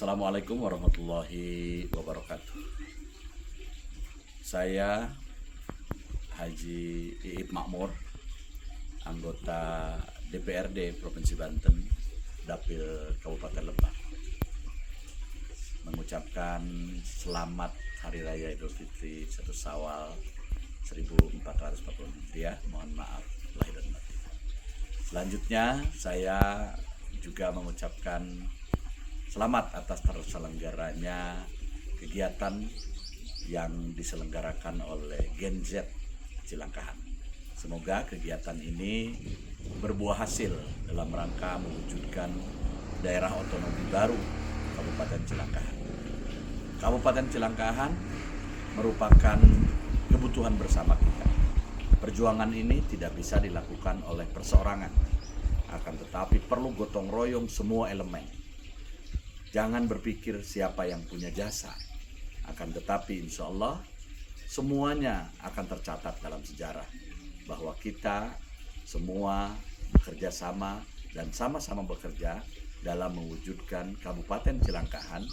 Assalamualaikum warahmatullahi wabarakatuh. Saya Haji Iip Makmur, anggota DPRD Provinsi Banten, Dapil Kabupaten Lebak, mengucapkan selamat Hari Raya Idul Fitri 1 Syawal 1440 Hijriah. Mohon maaf lahir dan batin. Selanjutnya saya juga mengucapkan selamat atas terselenggaranya kegiatan yang diselenggarakan oleh Gen Z Cilangkahan. Semoga kegiatan ini berbuah hasil dalam rangka mewujudkan daerah otonomi baru Kabupaten Cilangkahan. Kabupaten Cilangkahan merupakan kebutuhan bersama kita. Perjuangan ini tidak bisa dilakukan oleh perseorangan, akan tetapi perlu gotong royong semua elemen. Jangan berpikir siapa yang punya jasa, akan tetapi insya Allah semuanya akan tercatat dalam sejarah bahwa kita semua bekerja sama dan sama-sama bekerja dalam mewujudkan Kabupaten Cilangkahan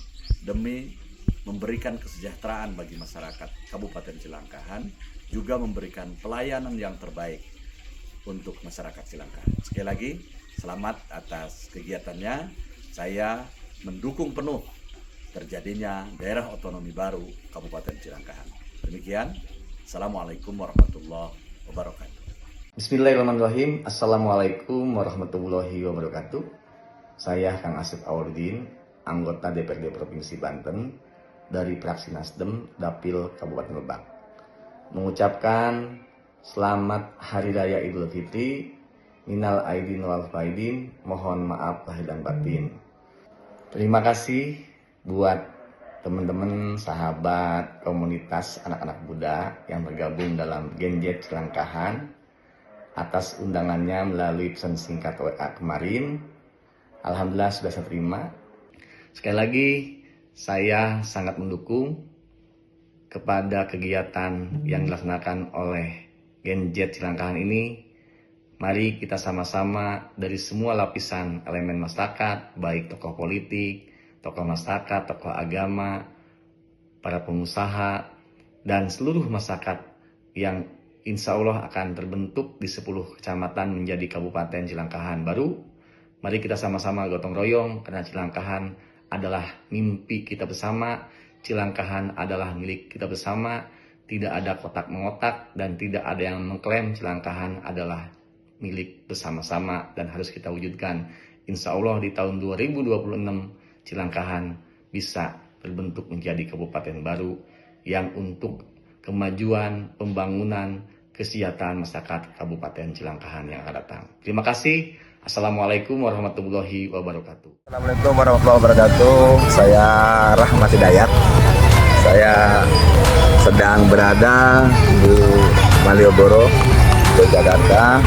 demi memberikan kesejahteraan bagi masyarakat Kabupaten Cilangkahan, juga memberikan pelayanan yang terbaik untuk masyarakat Cilangkahan. Sekali lagi, selamat atas kegiatannya. Saya mendukung penuh terjadinya daerah otonomi baru Kabupaten Cilangkahan. Demikian, Assalamualaikum warahmatullahi wabarakatuh. Bismillahirrahmanirrahim. Assalamualaikum warahmatullahi wabarakatuh. Saya Kang Asep Awardin, anggota DPRD Provinsi Banten dari fraksi Nasdem Dapil Kabupaten Lebak, mengucapkan selamat Hari Raya Idul Fitri. Minal aidin wal faidin. Mohon maaf lahir dan batin. Terima kasih buat teman-teman, sahabat, komunitas anak-anak muda yang tergabung dalam Gen Z Cilangkahan atas undangannya melalui pesan singkat WA kemarin. Alhamdulillah sudah saya terima. Sekali lagi, saya sangat mendukung kepada kegiatan yang dilaksanakan oleh Gen Z Cilangkahan ini. Mari kita sama-sama dari semua lapisan elemen masyarakat, baik tokoh politik, tokoh masyarakat, tokoh agama, para pengusaha, dan seluruh masyarakat yang insya Allah akan terbentuk di 10 kecamatan menjadi Kabupaten Cilangkahan baru. Mari kita sama-sama gotong royong, karena Cilangkahan adalah mimpi kita bersama, Cilangkahan adalah milik kita bersama, tidak ada kotak-mengotak dan tidak ada yang mengklaim Cilangkahan adalah milik bersama-sama dan harus kita wujudkan. Insya Allah di tahun 2026 Cilangkahan bisa terbentuk menjadi kabupaten baru yang untuk kemajuan, pembangunan, kesejahteraan masyarakat Kabupaten Cilangkahan yang akan datang. Terima kasih. Assalamualaikum warahmatullahi wabarakatuh. Assalamualaikum warahmatullahi wabarakatuh. Saya Rahmat Hidayat. Saya sedang berada di Malioboro, Jakarta.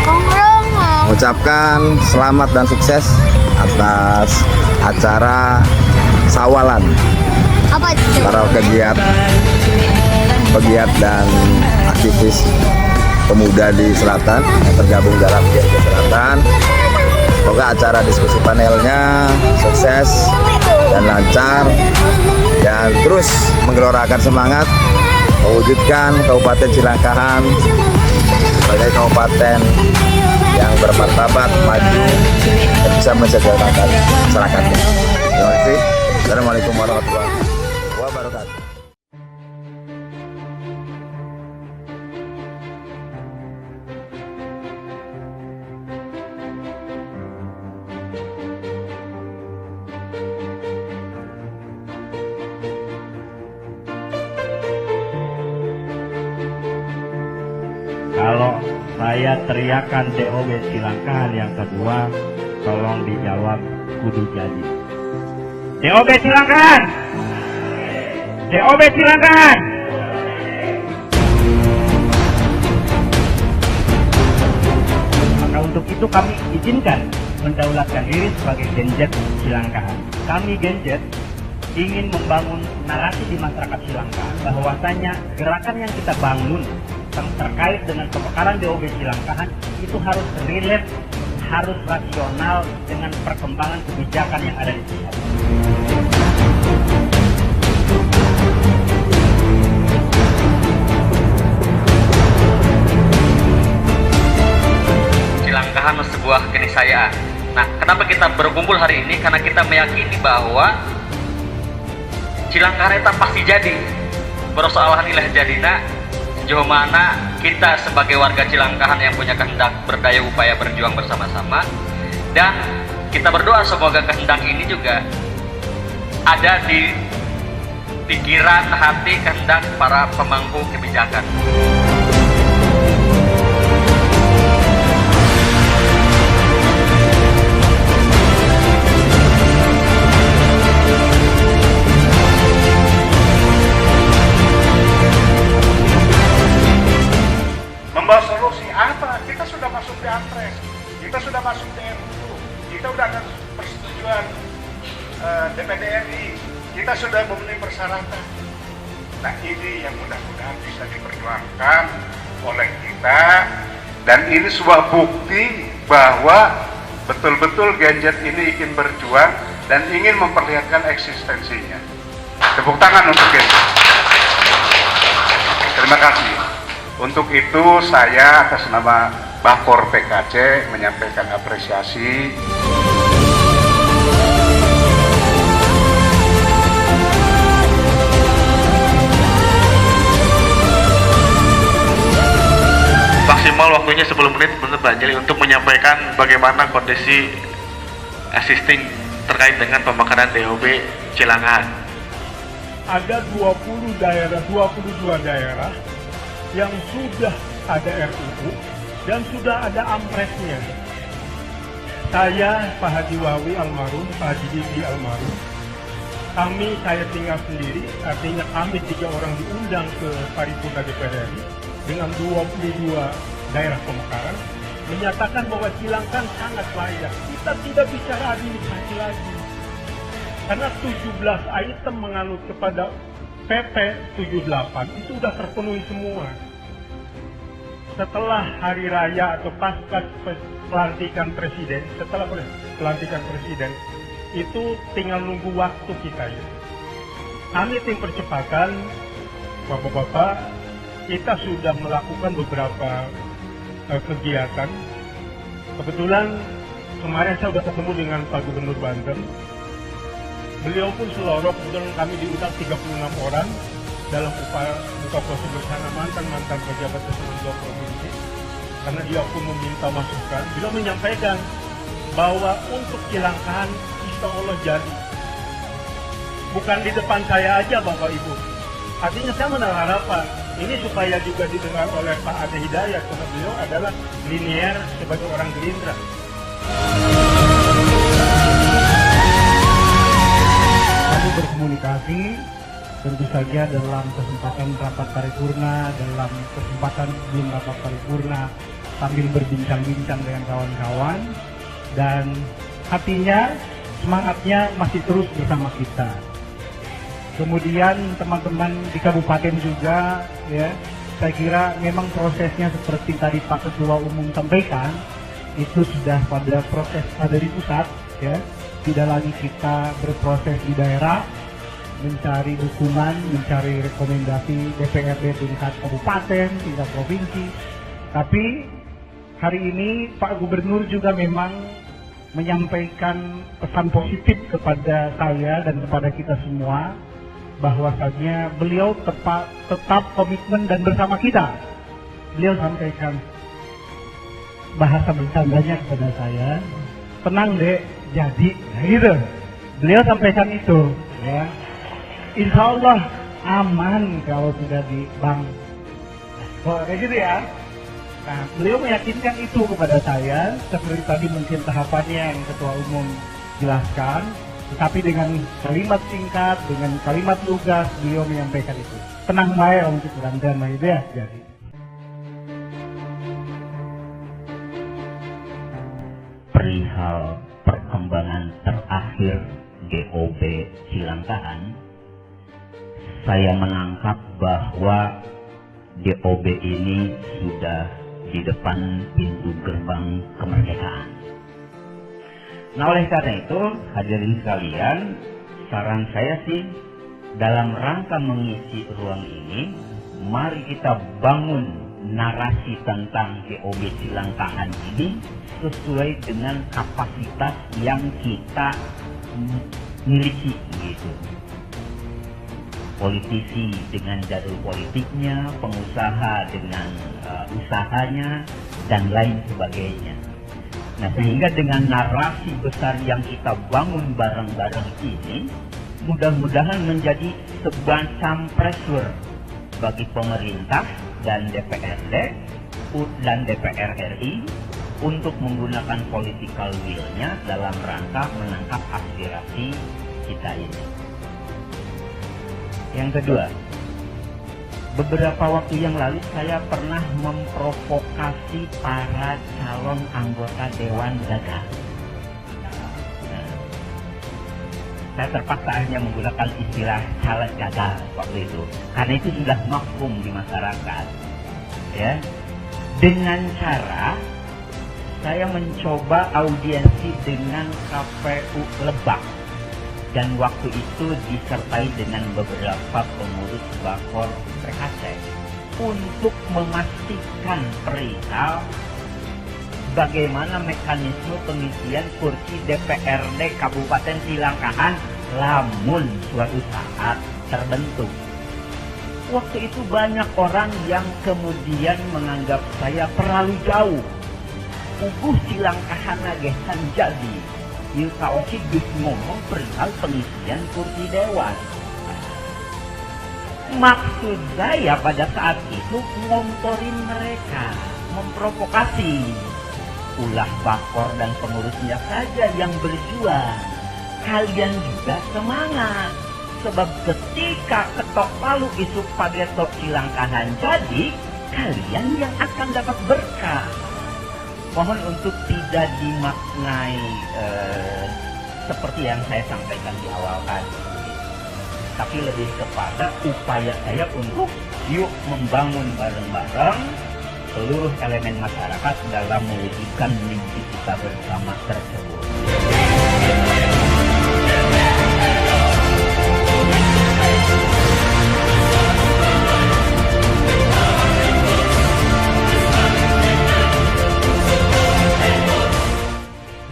Mengucapkan selamat dan sukses atas acara Sawalan para pegiat dan aktivis pemuda di selatan yang tergabung dalam Gen Z Selatan. Semoga acara diskusi panelnya sukses dan lancar dan terus menggelorakan semangat mewujudkan Kabupaten Cilangkahan sebagai kabupaten yang bermartabat, maju, dan bisa mensejahterakan masyarakatnya. Terima kasih. Assalamualaikum warahmatullahi wabarakatuh. Kalau saya teriakan DOB Cilangkahan yang kedua, tolong dijawab kudu jadi. DOB Cilangkahan! DOB Cilangkahan! Maka untuk itu kami izinkan mendaulatkan diri sebagai Gen Z Cilangkahan. Kami Gen Z ingin membangun narasi di masyarakat Cilangkahan bahwasanya gerakan yang kita bangun terkait dengan kebakaran DOB Cilangkahan itu harus relate, harus rasional dengan perkembangan kebijakan yang ada di sini. merupakan sebuah keniscayaan. Nah, kenapa kita berkumpul hari ini? Karena kita meyakini bahwa Cilangkahan eta pasti jadi. Persoalan ilah jadina sejauh mana kita sebagai warga Cilangkahan yang punya kehendak berdaya upaya berjuang bersama-sama, dan kita berdoa semoga kehendak ini juga ada di pikiran, hati, kehendak para pemangku kebijakan. Membawa solusi apa? Kita sudah masuk di Apres, kita sudah masuk di MU, kita sudah ada persetujuan DPD RI, kita sudah memenuhi persyaratan. Nah, ini yang mudah-mudahan bisa diperjuangkan oleh kita, dan ini sebuah bukti bahwa betul-betul Genjet ini ingin berjuang dan ingin memperlihatkan eksistensinya. Tepuk tangan untuk Genjet. Terima kasih. Untuk itu saya atas nama Bapor PKC menyampaikan apresiasi. Maksimal waktunya 10 menit menurut Pak Jeli untuk menyampaikan bagaimana kondisi existing terkait dengan pemekaran DOB Cilangkahan. Ada 22 daerah yang sudah ada RUU dan sudah ada ampresnya. Saya, Pak Haji Wawi almarhum, Pak Haji Didi almarhum, saya tinggal sendiri, artinya kami 3 orang diundang ke paripurna DPR RI dengan 22 daerah pemekaran, menyatakan bahwa Cilangkahan sangat layak. Kita tidak bicara administrasi lagi, karena 17 item menganut kepada PP 78 itu sudah terpenuhi semua. Setelah hari raya atau pasca pelantikan presiden, setelah pelantikan presiden, itu tinggal nunggu waktu kita ya. Kami tim percepatan, Bapak-bapak, kita sudah melakukan beberapa kegiatan. Kebetulan kemarin saya sudah ketemu dengan Pak Gubernur Banten. Beliau pun selorok, kebetulan kami diundang 36 orang dalam upaya buka puasa bersama mantan pejabat eselon 2 provinsi, karena dia pun meminta masukan. Beliau menyampaikan bahwa untuk Cilangkahan insya Allah jadi. Bukan di depan saya aja Bapak Ibu. Artinya saya menaruh harapan ini supaya juga didengar oleh Pak Ade Hidayat, karena beliau adalah linier sebagai orang Gerindra. Kami berkomunikasi tentu saja dalam kesempatan rapat paripurna, dalam kesempatan sebelum rapat paripurna, sambil berbincang-bincang dengan kawan-kawan, dan hatinya, semangatnya masih terus bersama kita. Kemudian teman-teman di kabupaten juga, ya, saya kira memang prosesnya seperti tadi Pak Ketua Umum sampaikan, itu sudah pada proses ada di pusat, ya, tidak lagi kita berproses di daerah, mencari dukungan, mencari rekomendasi DPRD tingkat kabupaten, tingkat provinsi. Tapi hari ini Pak Gubernur juga memang menyampaikan pesan positif kepada saya dan kepada kita semua, bahwasanya beliau tetap komitmen dan bersama kita. Beliau sampaikan bahasa bercandanya kepada saya, tenang dek, jadi, nah, gitu. Beliau sampaikan itu, ya. Insya Allah aman kalau sudah di bank. Oh, kayak gitu ya. Nah, beliau meyakinkan itu kepada saya, seperti tadi mungkin tahapannya yang Ketua Umum jelaskan, tetapi dengan kalimat singkat, dengan kalimat lugas, beliau menyampaikan itu. Tenang baik untuk orang damai itu ya. Jadi. Perihal perkembangan terakhir DOB Cilangkahan, saya menangkap bahwa DOB ini sudah di depan pintu gerbang kemerdekaan. Nah, oleh karena itu, hadirin sekalian, saran saya sih, dalam rangka mengisi ruang ini, mari kita bangun narasi tentang DOB Cilangkahan ini sesuai dengan kapasitas yang kita miliki gitu. Politisi dengan jadwal politiknya, pengusaha dengan usahanya, dan lain sebagainya. Nah, sehingga dengan narasi besar yang kita bangun bareng-bareng ini, mudah-mudahan menjadi semacam pressure bagi pemerintah dan DPRD dan DPR RI untuk menggunakan political will-nya dalam rangka menangkap aspirasi kita ini. Yang kedua, beberapa waktu yang lalu saya pernah memprovokasi para calon anggota Dewan gagal. Saya terpaksa hanya menggunakan istilah caleg gagal waktu itu, karena itu sudah mafhum di masyarakat. Ya, dengan cara saya mencoba audiensi dengan KPU Lebak, dan waktu itu disertai dengan beberapa pengurus Bakor PKC untuk memastikan perihal bagaimana mekanisme pengisian kursi DPRD Kabupaten Cilangkahan lamun suatu saat terbentuk. Waktu itu banyak orang yang kemudian menganggap saya terlalu jauh. Uguh Cilangkahan agesan jadi. Ieu kaoci geus ngomong perihal pengisian kursi dewan. Maksud saya pada saat itu ngomporin mereka, memprovokasi. Ulah Bakor dan pengurusnya saja yang berjuang. Kalian juga semangat. Sebab ketika ketok palu isu pagetok Cilangkahan jadi, kalian yang akan dapat berkah. Mohon untuk tidak dimaknai seperti yang saya sampaikan di awal tadi. Tapi lebih kepada upaya saya untuk yuk membangun bareng-bareng seluruh elemen masyarakat dalam mewujudkan mimpi kita bersama tersebut.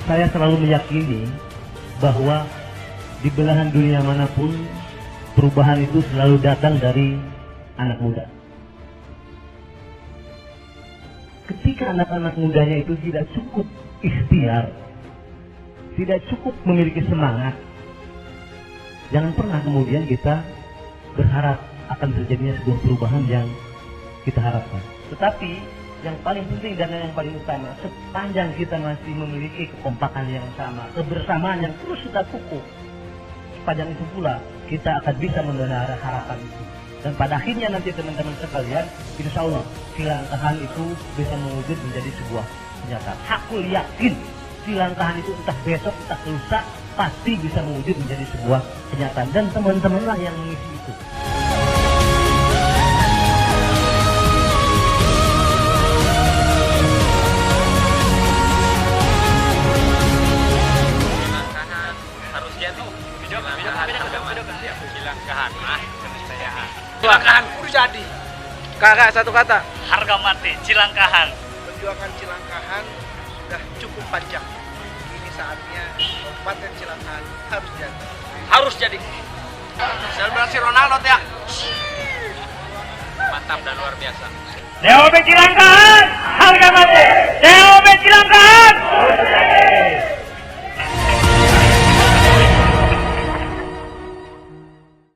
Saya selalu meyakini bahwa di belahan dunia manapun perubahan itu selalu datang dari anak muda. Ketika anak-anak mudanya itu tidak cukup ikhtiar, tidak cukup memiliki semangat, jangan pernah kemudian kita berharap akan terjadinya sebuah perubahan yang kita harapkan. Tetapi yang paling penting dan yang paling utama, sepanjang kita masih memiliki kekompakan yang sama, kebersamaan yang terus kita pupuk, sepanjang itu pula kita akan bisa memelihara harapan itu. Dan pada akhirnya nanti teman-teman sekalian, insya Allah Cilangkahan itu bisa mewujud menjadi sebuah kenyataan. Aku yakin Cilangkahan itu entah besok, entah lusa, pasti bisa mewujud menjadi sebuah kenyataan. Dan teman-temanlah yang mengisi itu. Cilangkahan kudu jadi. Kakak, satu kata. Harga mati Cilangkahan. Perjuangan Cilangkahan sudah cukup panjang. Ini saatnya Kabupaten Cilangkahan harus jadi. Harus jadi. Selebrasi Ronaldo ya. Mantap dan luar biasa. DOB Cilangkahan, harga mati. DOB Cilangkahan.